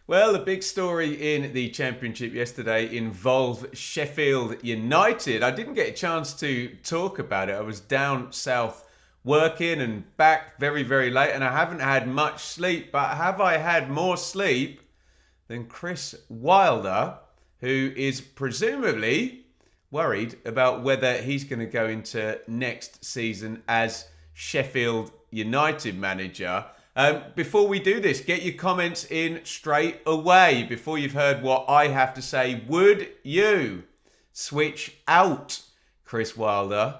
Well, the big story in the Championship yesterday involved Sheffield United. I didn't get a chance to talk about it. I was down south working and back very, very late, and I haven't had much sleep. But have I had more sleep than Chris Wilder, who is presumably worried about whether he's going to go into next season as Sheffield United manager? Before we do this, get your comments in straight away. Before you've heard what I have to say, would you switch out Chris Wilder?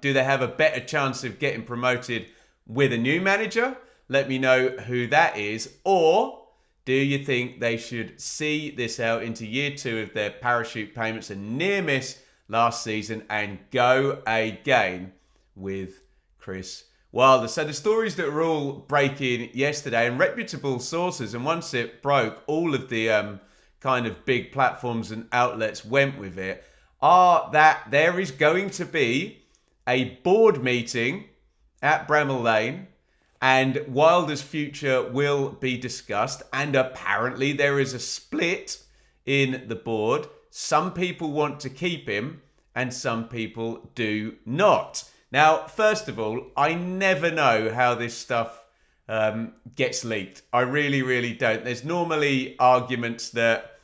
Do they have a better chance of getting promoted with a new manager? Let me know who that is. Or do you think they should see this out into year 2 of their parachute payments and near miss last season and go again with Chris Wilder? So the stories that were all breaking yesterday, and reputable sources, and once it broke, all of the kind of big platforms and outlets went with it, are that there is going to be a board meeting at Bramall Lane and Wilder's future will be discussed. And apparently there is a split in the board. Some people want to keep him and some people do not. Now, first of all, I never know how this stuff gets leaked. I really, really don't. There's normally arguments that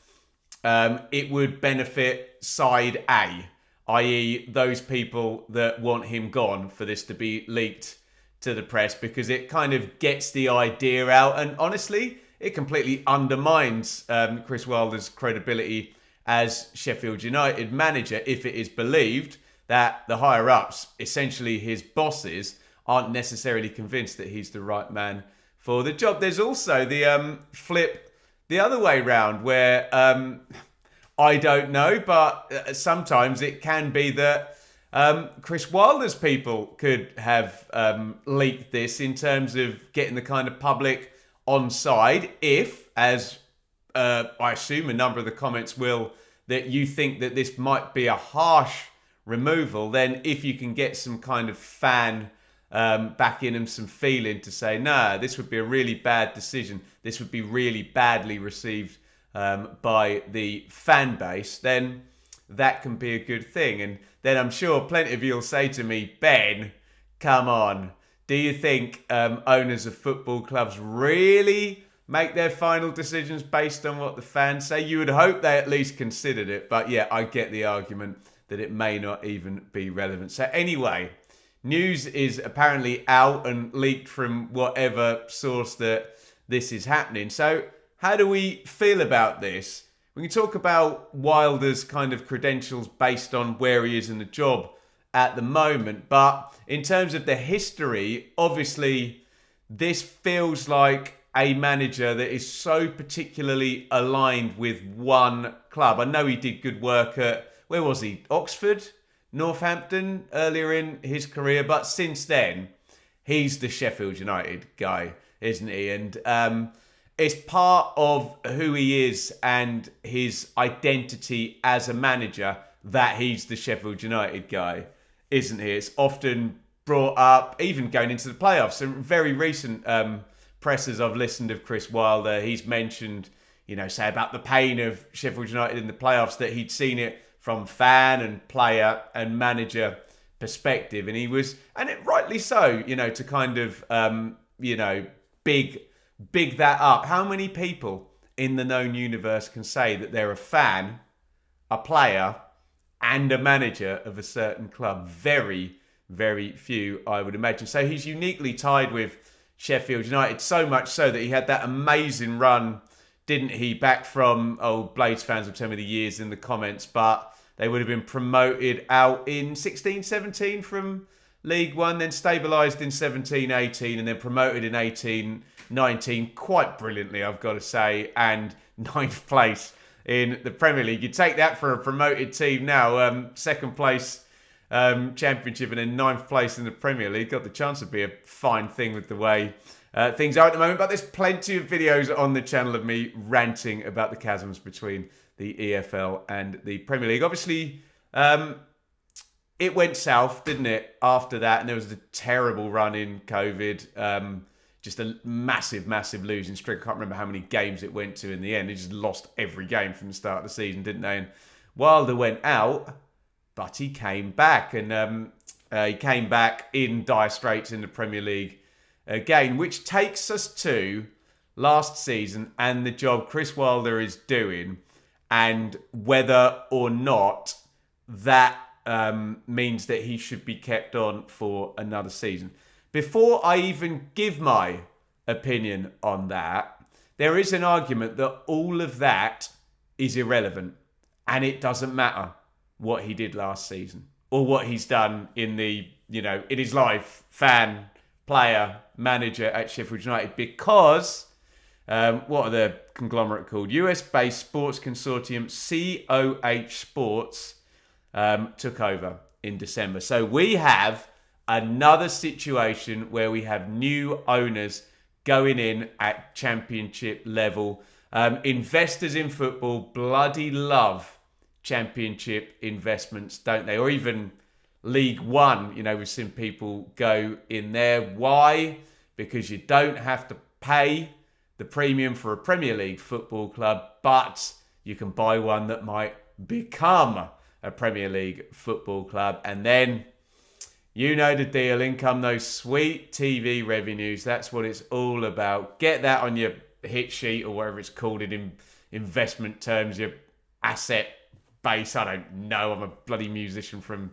it would benefit side A, i.e. those people that want him gone, for this to be leaked to the press, because it kind of gets the idea out. And honestly, it completely undermines Chris Wilder's credibility as Sheffield United manager if it is believed that the higher-ups, essentially his bosses, aren't necessarily convinced that he's the right man for the job. There's also the flip the other way round, where I don't know, but sometimes it can be that Chris Wilder's people could have leaked this in terms of getting the kind of public on side if, as I assume a number of the comments will, that you think that this might be a harsh removal. Then if you can get some kind of fan backing and some feeling to say, nah, this would be a really bad decision, this would be really badly received by the fan base, then that can be a good thing. And then I'm sure plenty of you will say to me, Ben, come on, do you think owners of football clubs really make their final decisions based on what the fans say? You would hope they at least considered it. But yeah, I get the argument that it may not even be relevant. So anyway, news is apparently out and leaked from whatever source that this is happening. So how do we feel about this? We can talk about Wilder's kind of credentials based on where he is in the job at the moment. But in terms of the history, obviously, this feels like a manager that is so particularly aligned with one club. I know he did good work at, where was he? Oxford? Northampton earlier in his career. But since then, he's the Sheffield United guy, isn't he? And it's part of who he is and his identity as a manager that he's the Sheffield United guy, isn't he? It's often brought up, even going into the playoffs. Some very recent pressers I've listened of Chris Wilder, he's mentioned, say about the pain of Sheffield United in the playoffs, that he'd seen it from fan and player and manager perspective. And he was, and it rightly so, to kind of, big that up. How many people in the known universe can say that they're a fan, a player, and a manager of a certain club? Very, very few, I would imagine. So he's uniquely tied with Sheffield United, so much so that he had that amazing run, didn't he, back from, Blades fans will tell me the years in the comments, but they would have been promoted out in 16-17 from League One, then stabilised in 17-18, and then promoted in 18-19, quite brilliantly, I've got to say, and 9th place in the Premier League. You take that for a promoted team now, second place Championship and then 9th place in the Premier League. Got the chance to be a fine thing with the way things are at the moment. But there's plenty of videos on the channel of me ranting about the chasms between the EFL and the Premier League. Obviously, it went south, didn't it, after that? And there was a terrible run in COVID. just a massive, massive losing streak. I can't remember how many games it went to in the end. They just lost every game from the start of the season, didn't they? And Wilder went out, but he came back. And he came back in dire straits in the Premier League again, which takes us to last season and the job Chris Wilder is doing, and whether or not that means that he should be kept on for another season. Before I even give my opinion on that, there is an argument that all of that is irrelevant and it doesn't matter what he did last season or what he's done in the, in his life, fan, player, manager at Sheffield United, because what are the conglomerate called? US-based sports consortium COH Sports took over in December. So we have another situation where we have new owners going in at championship level. Investors in football bloody love championship investments, don't they? Or even League One, we've seen people go in there. Why? Because you don't have to pay the premium for a Premier League football club, but you can buy one that might become a Premier League football club. And then, the deal, in come those sweet TV revenues. That's what it's all about. Get that on your hit sheet or whatever it's called in investment terms, your asset base. I don't know. I'm a bloody musician from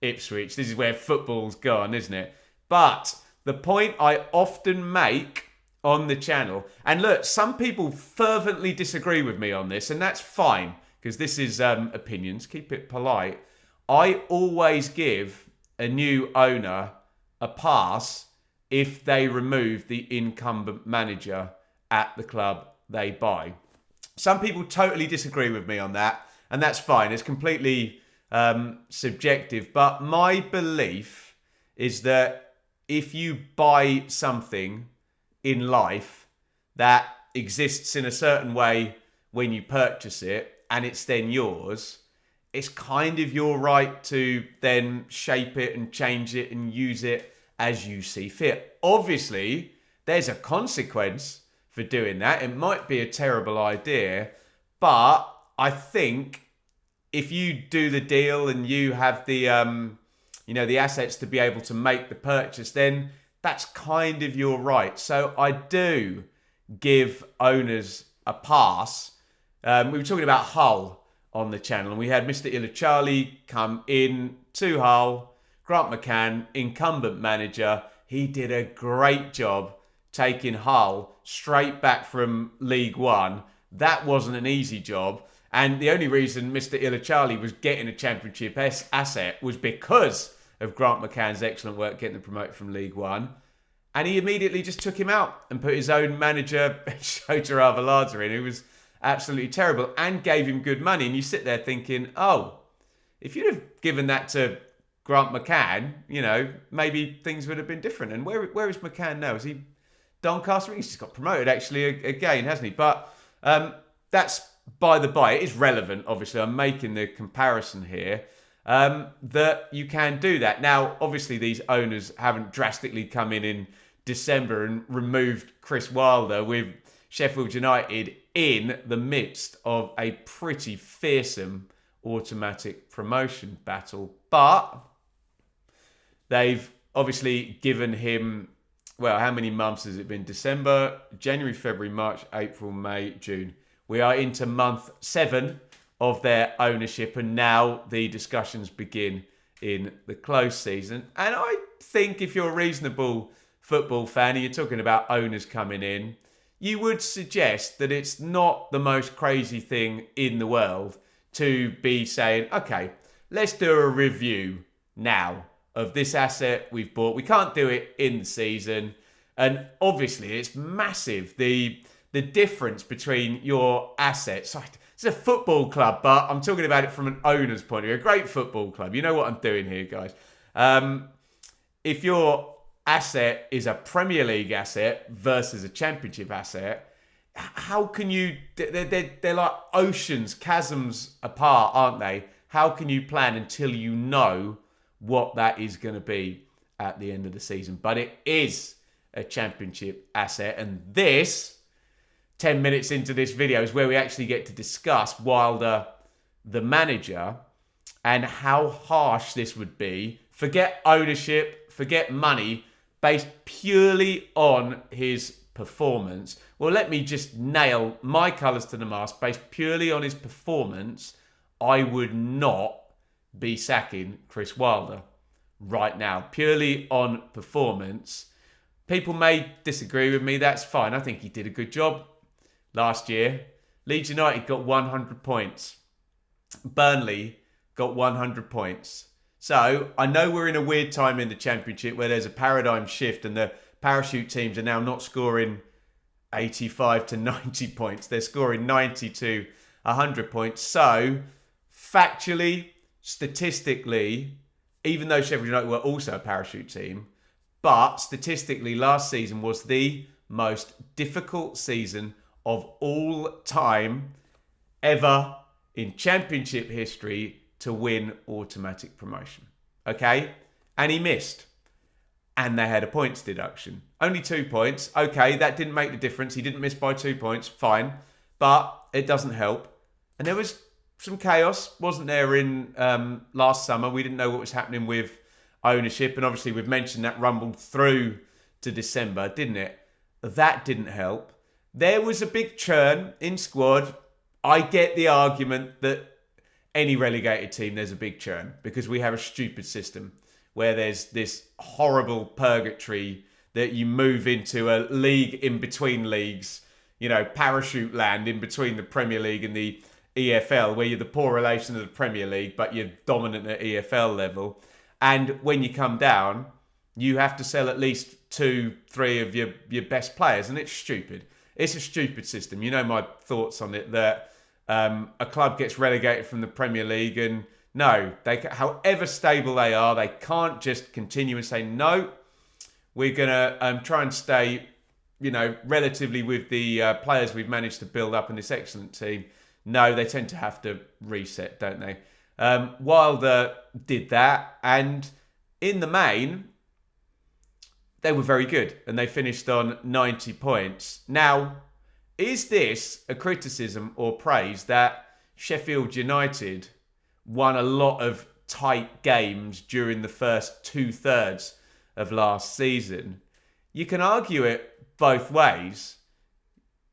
Ipswich. This is where football's gone, isn't it? But the point I often make on the channel, and look, some people fervently disagree with me on this, and that's fine, because this is opinions. Keep it polite. I always give a new owner a pass if they remove the incumbent manager at the club they buy. Some people totally disagree with me on that, and that's fine. It's completely subjective, but my belief is that if you buy something in life that exists in a certain way when you purchase it and it's then yours, it's kind of your right to then shape it and change it and use it as you see fit. Obviously, there's a consequence for doing that. It might be a terrible idea, but I think if you do the deal and you have the the assets to be able to make the purchase, then that's kind of your right. So I do give owners a pass. We were talking about Hull on the channel, and we had Mr. Ilachali come in to Hull. Grant McCann, incumbent manager, he did a great job taking Hull straight back from League One. That wasn't an easy job, and the only reason Mr. Ilachali was getting a championship asset was because of Grant McCann's excellent work getting them promoted from League One. And he immediately just took him out and put his own manager, Shota Arveladze, in, who was absolutely terrible, and gave him good money. And you sit there thinking, oh, if you'd have given that to Grant McCann, maybe things would have been different. And where is McCann now? Is he Doncaster? He's just got promoted, actually, again, hasn't he? But that's by the by. It is relevant, obviously. I'm making the comparison here. That you can do that. Now, obviously, these owners haven't drastically come in December and removed Chris Wilder with Sheffield United in the midst of a pretty fearsome automatic promotion battle. But they've obviously given him, well, how many months has it been? December, January, February, March, April, May, June. We are into month 7 of their ownership, and now the discussions begin in the close season. And I think if you're a reasonable football fan and you're talking about owners coming in, you would suggest that it's not the most crazy thing in the world to be saying, okay, let's do a review now of this asset we've bought. We can't do it in the season. And obviously it's massive, the difference between your assets. It's a football club, but I'm talking about it from an owner's point of view. A great football club. You know what I'm doing here, guys. If your asset is a Premier League asset versus a Championship asset, how can you... They're like oceans, chasms apart, aren't they? How can you plan until you know what that is going to be at the end of the season? But it is a championship asset. And this, 10 minutes into this video, is where we actually get to discuss Wilder, the manager, and how harsh this would be. Forget ownership, forget money, based purely on his performance. Well, let me just nail my colours to the mast. Based purely on his performance, I would not be sacking Chris Wilder right now. Purely on performance. People may disagree with me, that's fine. I think he did a good job last year. Leeds United got 100 points. Burnley got 100 points. So I know we're in a weird time in the Championship where there's a paradigm shift and the parachute teams are now not scoring 85 to 90 points. They're scoring 90 to 100 points. So factually, statistically, even though Sheffield United were also a parachute team, but statistically last season was the most difficult season of all time ever in Championship history to win automatic promotion. Okay? And he missed. And they had a points deduction. Only 2 points. Okay, that didn't make the difference. He didn't miss by 2 points. Fine. But it doesn't help. And there was some chaos, wasn't there, in last summer. We didn't know what was happening with ownership. And obviously we've mentioned that rumbled through to December, didn't it? That didn't help. There was a big churn in squad. I get the argument that any relegated team, there's a big churn because we have a stupid system where there's this horrible purgatory that you move into a league in between leagues, you know, parachute land in between the Premier League and the EFL, where you're the poor relation of the Premier League, but you're dominant at EFL level. And when you come down, you have to sell at least 2-3 of your best players, and it's stupid. It's a stupid system. You know my thoughts on it, that a club gets relegated from the Premier League and no, they, however stable they are, they can't just continue and say, no, we're going to try and stay, you know, relatively with the players we've managed to build up in this excellent team. No, they tend to have to reset, don't they? Wilder did that, and in the main, they were very good, and they finished on 90 points. Now, is this a criticism or praise that Sheffield United won a lot of tight games during the first 2/3 of last season? You can argue it both ways.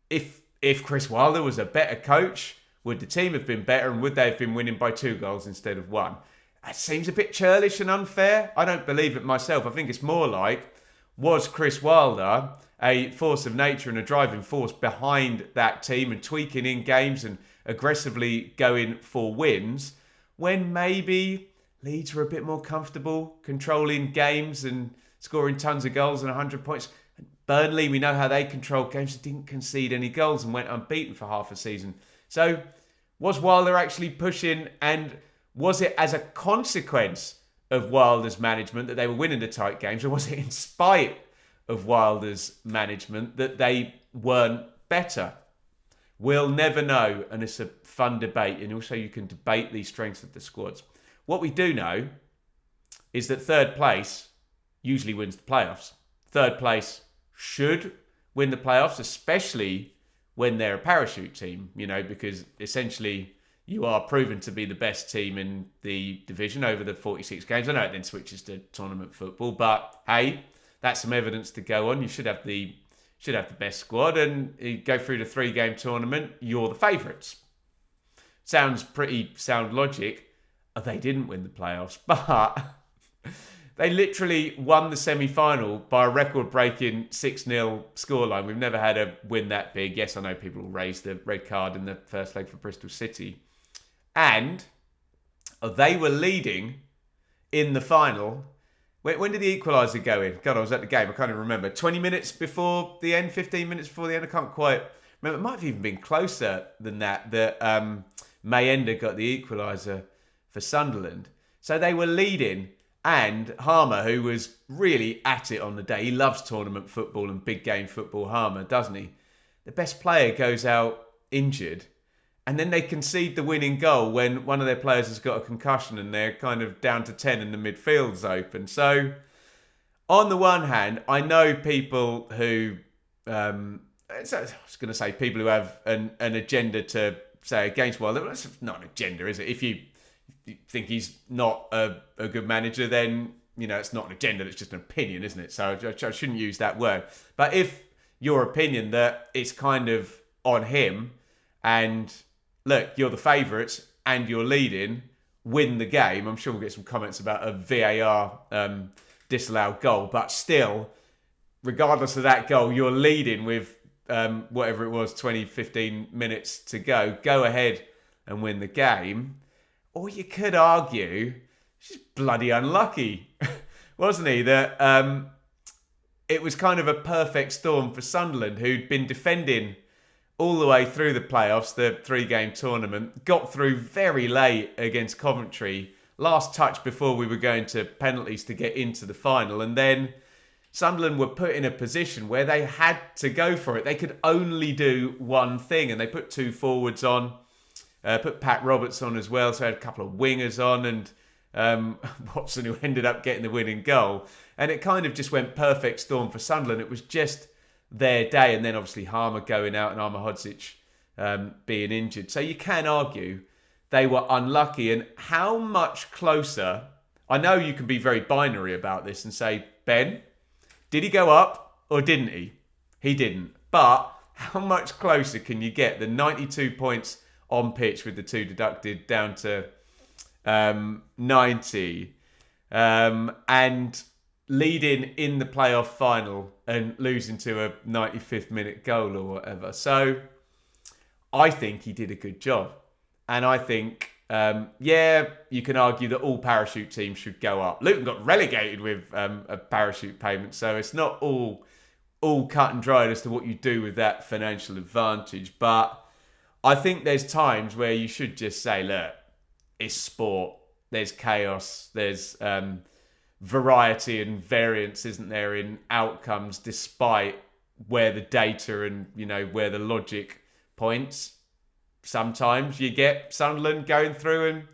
If Chris Wilder was a better coach, would the team have been better, and would they have been winning by 2 goals instead of 1? That seems a bit churlish and unfair. I don't believe it myself. I think it's more like, was Chris Wilder a force of nature and a driving force behind that team and tweaking in games and aggressively going for wins when maybe Leeds were a bit more comfortable controlling games and scoring tons of goals and 100 points? Burnley, we know how they controlled games. They didn't concede any goals and went unbeaten for half a season. So was Wilder actually pushing, and was it as a consequence of Wilder's management that they were winning the tight games, or was it in spite of Wilder's management that they weren't better? We'll never know, and it's a fun debate, and also you can debate the strengths of the squads. What we do know is that third place usually wins the playoffs. Third place should win the playoffs, especially when they're a parachute team, you know, because essentially you are proven to be the best team in the division over the 46 games. I know it then switches to tournament football, but hey, that's some evidence to go on. You should have the best squad, and you go through the 3-game tournament, you're the favourites. Sounds pretty sound logic. They didn't win the playoffs, but they literally won the semi-final by a record-breaking 6-0 scoreline. We've never had a win that big. Yes, I know people will raise the red card in the first leg for Bristol City. And they were leading in the final. When did the equaliser go in? God, I was at the game. I can't even remember. 20 minutes before the end? 15 minutes before the end? I can't quite remember. It might have even been closer than that Mayenda got the equaliser for Sunderland. So they were leading. And Harmer, who was really at it on the day, he loves tournament football and big game football, Harmer, doesn't he? The best player goes out injured, and then they concede the winning goal when one of their players has got a concussion and they're kind of down to 10 and the midfield's open. So on the one hand, I know people who, I was going to say people who have an agenda to say against Wilder. That's not an agenda, is it? If you think he's not a good manager, then, it's not an agenda, it's just an opinion, isn't it? So I shouldn't use that word. But if your opinion that it's kind of on him, and look, you're the favourites and you're leading, win the game. I'm sure we'll get some comments about a VAR disallowed goal, but still, regardless of that goal, you're leading with whatever it was, 20, 15 minutes to go. Go ahead and win the game. Or you could argue, he's bloody unlucky, wasn't he? That it was kind of a perfect storm for Sunderland, who'd been defending all the way through the playoffs, the 3-game tournament, got through very late against Coventry, last touch before we were going to penalties to get into the final, and then Sunderland were put in a position where they had to go for it. They could only do one thing, and they put 2 forwards on, put Pat Roberts on as well, so had a couple of wingers on, and Watson, who ended up getting the winning goal. And it kind of just went perfect storm for Sunderland. It was just their day, and then obviously Harmer going out and Ahmedhodzic being injured. So you can argue they were unlucky. And how much closer, I know you can be very binary about this and say, Ben, did he go up or didn't he? He didn't. But how much closer can you get than 92 points on pitch with the 2 deducted down to 90 and leading in the playoff final and losing to a 95th minute goal or whatever. So I think he did a good job. And I think, you can argue that all parachute teams should go up. Luton got relegated with a parachute payment, so it's not all cut and dried as to what you do with that financial advantage. But I think there's times where you should just say, look, it's sport. There's chaos. There's variety and variance, isn't there, in outcomes, despite where the data and, where the logic points. Sometimes you get Sunderland going through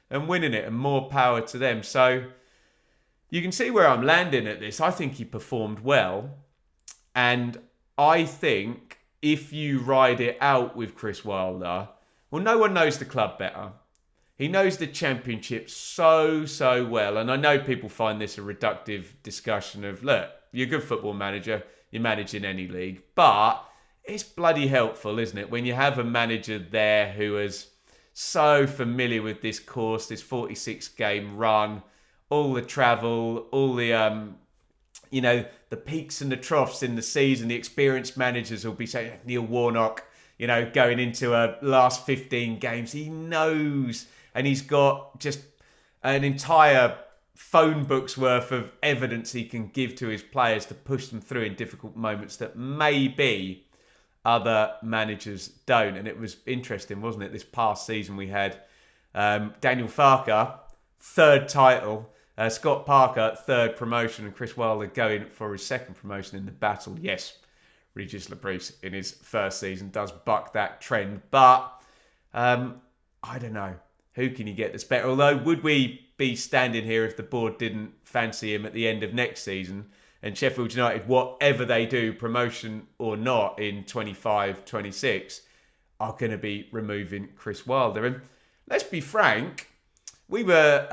and winning it, and more power to them. So you can see where I'm landing at this. I think he performed well. And I think if you ride it out with Chris Wilder, well, no one knows the club better. He knows the Championship so well. And I know people find this a reductive discussion of, look, you're a good football manager, you're managing any league. But it's bloody helpful, isn't it, when you have a manager there who is so familiar with this course, this 46-game run, all the travel, all the, the peaks and the troughs in the season. The experienced managers will be saying, Neil Warnock, going into a last 15 games, he knows. And he's got just an entire phone book's worth of evidence he can give to his players to push them through in difficult moments that maybe other managers don't. And it was interesting, wasn't it? This past season we had Daniel Farke, 3rd title, Scott Parker, 3rd promotion, and Chris Wilder going for his 2nd promotion in the battle. Yes, Regis Labrise in his 1st season does buck that trend. But I don't know. Who can you get that's better? Although, would we be standing here if the board didn't fancy him at the end of next season? And Sheffield United, whatever they do, promotion or not, in 25-26, are going to be removing Chris Wilder. And let's be frank, we were,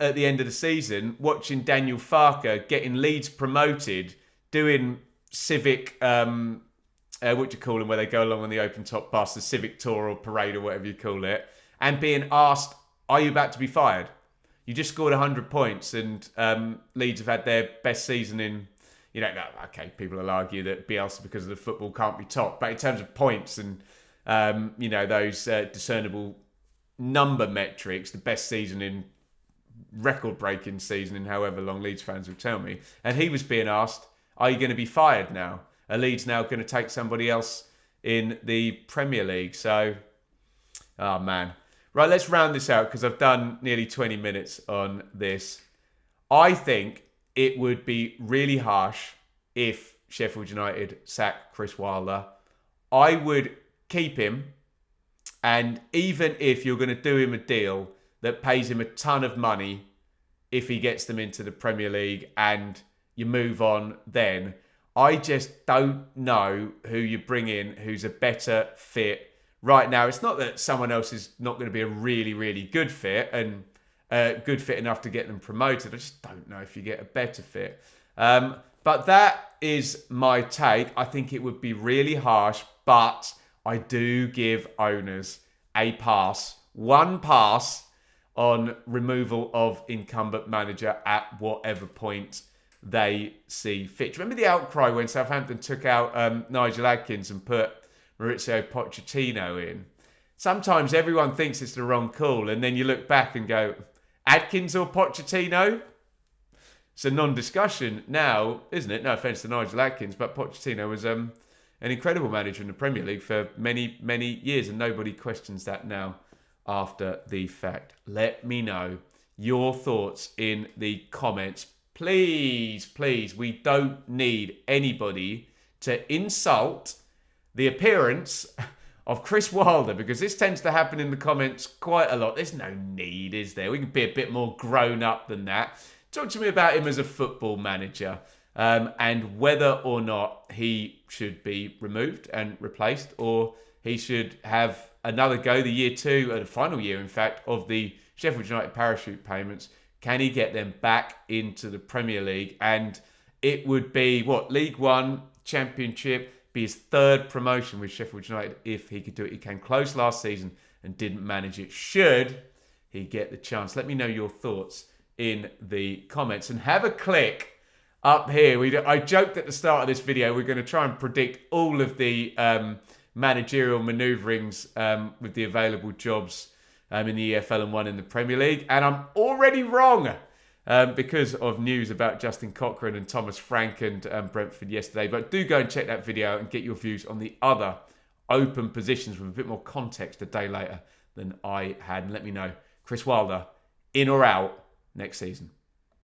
at the end of the season, watching Daniel Farke getting Leeds promoted, doing civic, what do you call them, where they go along on the open top bus, the civic tour or parade or whatever you call it, and being asked, are you about to be fired? You just scored 100 points and Leeds have had their best season in, okay, people will argue that Bielsa, because of the football, can't be top. But in terms of points and, those discernible number metrics, the best season in, record-breaking season in however long Leeds fans will tell me. And he was being asked, are you going to be fired now? Are Leeds now going to take somebody else in the Premier League? So, oh man. Right, let's round this out because I've done nearly 20 minutes on this. I think it would be really harsh if Sheffield United sack Chris Wilder. I would keep him, and even if you're going to do him a deal that pays him a ton of money if he gets them into the Premier League and, you move on then. I just don't know who you bring in who's a better fit right now. It's not that someone else is not going to be a really, really good fit and good fit enough to get them promoted. I just don't know if you get a better fit. But that is my take. I think it would be really harsh, but I do give owners a pass. One pass on removal of incumbent manager at whatever point they see fit. Remember the outcry when Southampton took out Nigel Adkins and put Maurizio Pochettino in? Sometimes everyone thinks it's the wrong call, and then you look back and go, Adkins or Pochettino? It's a non-discussion now, isn't it? No offence to Nigel Adkins, but Pochettino was an incredible manager in the Premier League for many, many years, and nobody questions that now after the fact. Let me know your thoughts in the comments. Please, please, we don't need anybody to insult the appearance of Chris Wilder, because this tends to happen in the comments quite a lot. There's no need, is there? We can be a bit more grown up than that. Talk to me about him as a football manager, and whether or not he should be removed and replaced, or he should have another go, the year two, or the final year, in fact, of the Sheffield United parachute payments. Can he get them back into the Premier League? And it would be, League One, Championship, be his third promotion with Sheffield United if he could do it. He came close last season and didn't manage it. Should he get the chance? Let me know your thoughts in the comments. And have a click up here. I joked at the start of this video, we're going to try and predict all of the managerial manoeuvrings with the available jobs in the EFL and one in the Premier League. And I'm already wrong because of news about Justin Cochrane and Thomas Frank and Brentford yesterday. But do go and check that video out and get your views on the other open positions with a bit more context a day later than I had. And let me know, Chris Wilder, in or out next season.